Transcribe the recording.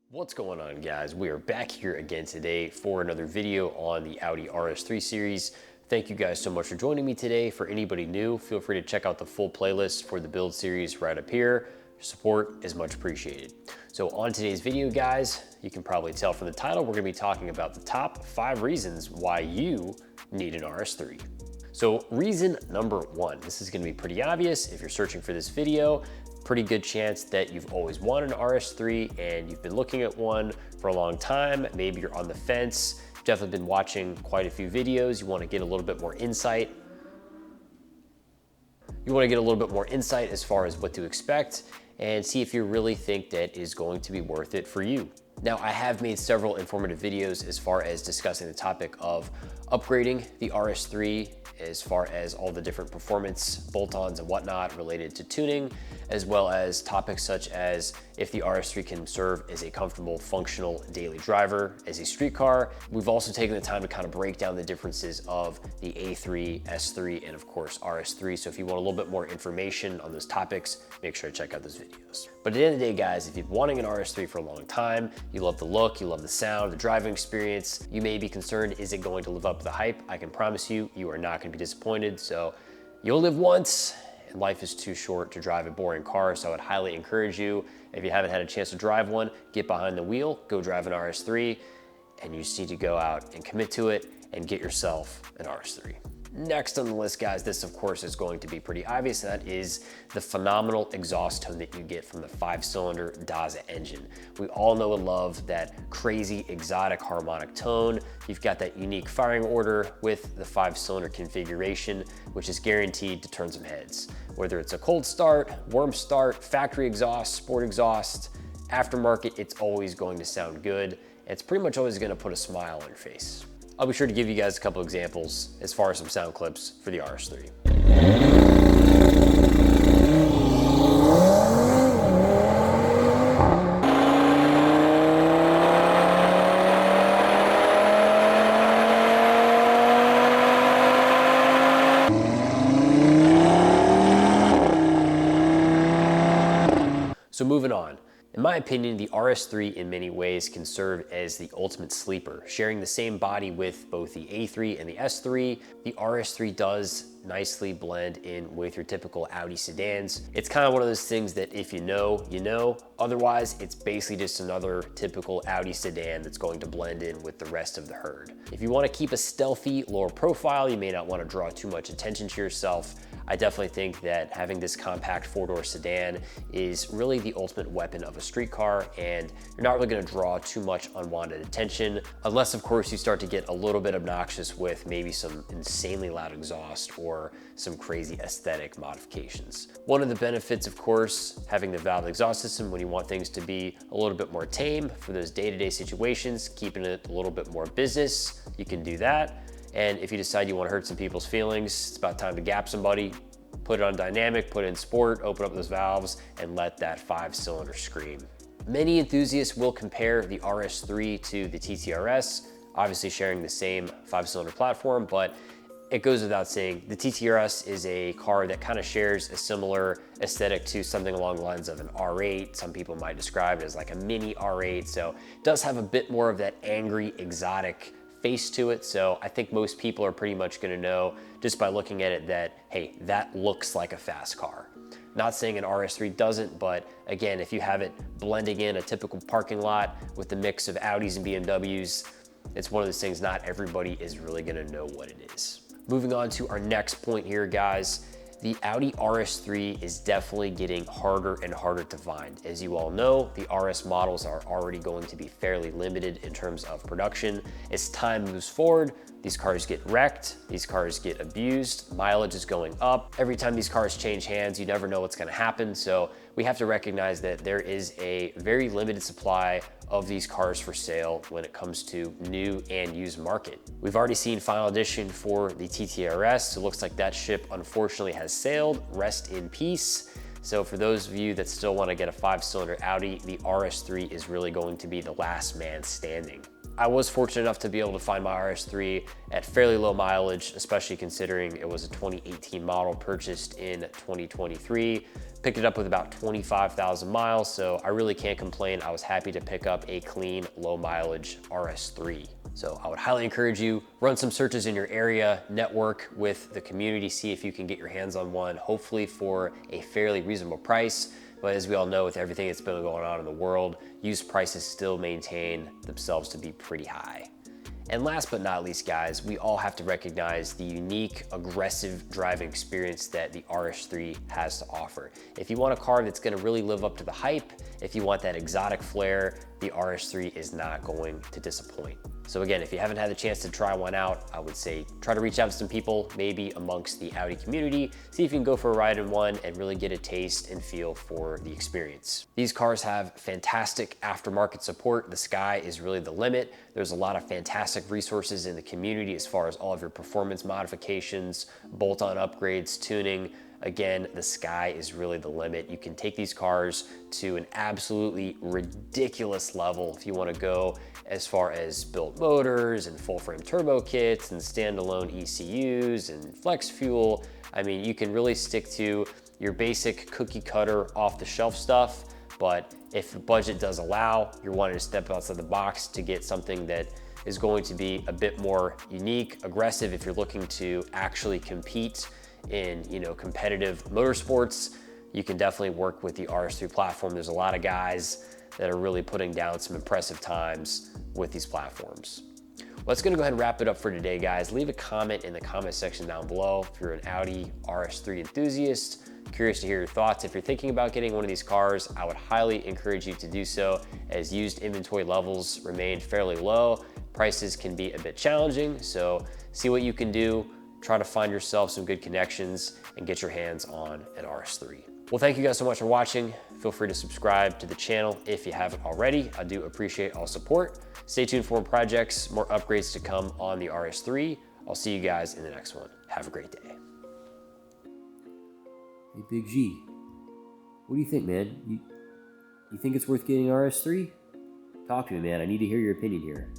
What's going on, guys? We are back here again today for another video on the Audi RS3 series. Thank you guys so much for joining me today. For anybody new, feel free to check out the full playlist for the build series right up here. Your support is much appreciated. So on today's video, guys, you can probably tell from the title, we're gonna be talking about the top 5 reasons why you need an RS3. So reason number 1, this is gonna be pretty obvious if you're searching for this video. Pretty good chance that you've always wanted an RS3 and you've been looking at one for a long time. Maybe you're on the fence. You've definitely been watching quite a few videos. You want to get a little bit more insight. You want to get a little bit more insight as far as what to expect and see if you really think that is going to be worth it for you. Now, I have made several informative videos as far as discussing the topic of upgrading the RS3 as far as all the different performance bolt-ons and whatnot related to tuning, as well as topics such as if the RS3 can serve as a comfortable, functional daily driver as a street car. We've also taken the time to kind of break down the differences of the A3, S3, and of course RS3. So if you want a little bit more information on those topics, make sure to check out those videos. But at the end of the day, guys, if you've been wanting an RS3 for a long time, you love the look, you love the sound, the driving experience, you may be concerned, is it going to live up to the hype? I can promise you, you are not going to be disappointed. So you'll live once, and life is too short to drive a boring car. So I would highly encourage you, if you haven't had a chance to drive one, get behind the wheel, go drive an RS3, and you just need to go out and commit to it and get yourself an RS3. Next on the list, guys, this of course is going to be pretty obvious, and that is the phenomenal exhaust tone that you get from the 5-cylinder Daza engine. We all know and love that crazy exotic harmonic tone. You've got that unique firing order with the 5-cylinder configuration, which is guaranteed to turn some heads. Whether it's a cold start, warm start, factory exhaust, sport exhaust, aftermarket, it's always going to sound good. It's pretty much always going to put a smile on your face. I'll be sure to give you guys a couple examples as far as some sound clips for the RS3. So moving on. In my opinion, the RS3 in many ways can serve as the ultimate sleeper. Sharing the same body with both the A3 and the S3, the RS3 does nicely blend in with your typical Audi sedans. It's kind of one of those things that if you know, you know. Otherwise, it's basically just another typical Audi sedan that's going to blend in with the rest of the herd. If you want to keep a stealthy, lower profile, you may not want to draw too much attention to yourself. I definitely think that having this compact 4-door sedan is really the ultimate weapon of a street car, and you're not really going to draw too much unwanted attention, unless of course you start to get a little bit obnoxious with maybe some insanely loud exhaust or some crazy aesthetic modifications. One of the benefits, of course, having the valve exhaust system when you want things to be a little bit more tame for those day-to-day situations, keeping it a little bit more business, you can do that. And if you decide you want to hurt some people's feelings, it's about time to gap somebody, put it on dynamic, put it in sport, open up those valves, and let that 5-cylinder scream. Many enthusiasts will compare the RS3 to the TTRS, obviously sharing the same 5-cylinder platform, but it goes without saying, the TTRS is a car that kind of shares a similar aesthetic to something along the lines of an R8. Some people might describe it as like a mini R8, so it does have a bit more of that angry, exotic face to it. So I think most people are pretty much gonna know just by looking at it that, hey, that looks like a fast car. Not saying an RS3 doesn't, but again, if you have it blending in a typical parking lot with the mix of Audis and BMWs, it's one of those things not everybody is really gonna know what it is. Moving on to our next point here, guys. The Audi RS3 is definitely getting harder and harder to find. As you all know, the RS models are already going to be fairly limited in terms of production. As time moves forward, these cars get wrecked, these cars get abused, mileage is going up. Every time these cars change hands, you never know what's gonna happen. So we have to recognize that there is a very limited supply of these cars for sale when it comes to new and used market. We've already seen final edition for the TTRS, so it looks like that ship unfortunately has sailed. Rest in peace. So for those of you that still want to get a 5-cylinder Audi, the RS3 is really going to be the last man standing. I was fortunate enough to be able to find my RS3 at fairly low mileage, especially considering it was a 2018 model purchased in 2023. Picked it up with about 25,000 miles, so I really can't complain. I was happy to pick up a clean, low mileage RS3. So I would highly encourage you, run some searches in your area, network with the community, see if you can get your hands on one, hopefully for a fairly reasonable price. But as we all know, with everything that's been going on in the world, used prices still maintain themselves to be pretty high. And last but not least, guys, we all have to recognize the unique, aggressive driving experience that the RS3 has to offer. If you want a car that's gonna really live up to the hype, if you want that exotic flair, the RS3 is not going to disappoint. So again, if you haven't had the chance to try one out, I would say try to reach out to some people, maybe amongst the Audi community, see if you can go for a ride in one and really get a taste and feel for the experience. These cars have fantastic aftermarket support. The sky is really the limit. There's a lot of fantastic resources in the community as far as all of your performance modifications, bolt-on upgrades, tuning. Again, the sky is really the limit. You can take these cars to an absolutely ridiculous level if you want to go as far as built motors and full frame turbo kits and standalone ECUs and flex fuel. I mean, you can really stick to your basic cookie cutter off the shelf stuff, but if the budget does allow, you're wanting to step outside the box to get something that is going to be a bit more unique, aggressive, if you're looking to actually compete in, competitive motorsports, you can definitely work with the RS3 platform. There's a lot of guys that are really putting down some impressive times with these platforms. Well, that's gonna go ahead and wrap it up for today, guys. Leave a comment in the comment section down below if you're an Audi RS3 enthusiast. Curious to hear your thoughts. If you're thinking about getting one of these cars, I would highly encourage you to do so, as used inventory levels remain fairly low. Prices can be a bit challenging, so see what you can do. Try to find yourself some good connections and get your hands on an RS3. Well, thank you guys so much for watching. Feel free to subscribe to the channel if you haven't already. I do appreciate all support. Stay tuned for more projects, more upgrades to come on the RS3. I'll see you guys in the next one. Have a great day. Hey, Big G, what do you think, man? You think it's worth getting RS3? Talk to me, man. I need to hear your opinion here.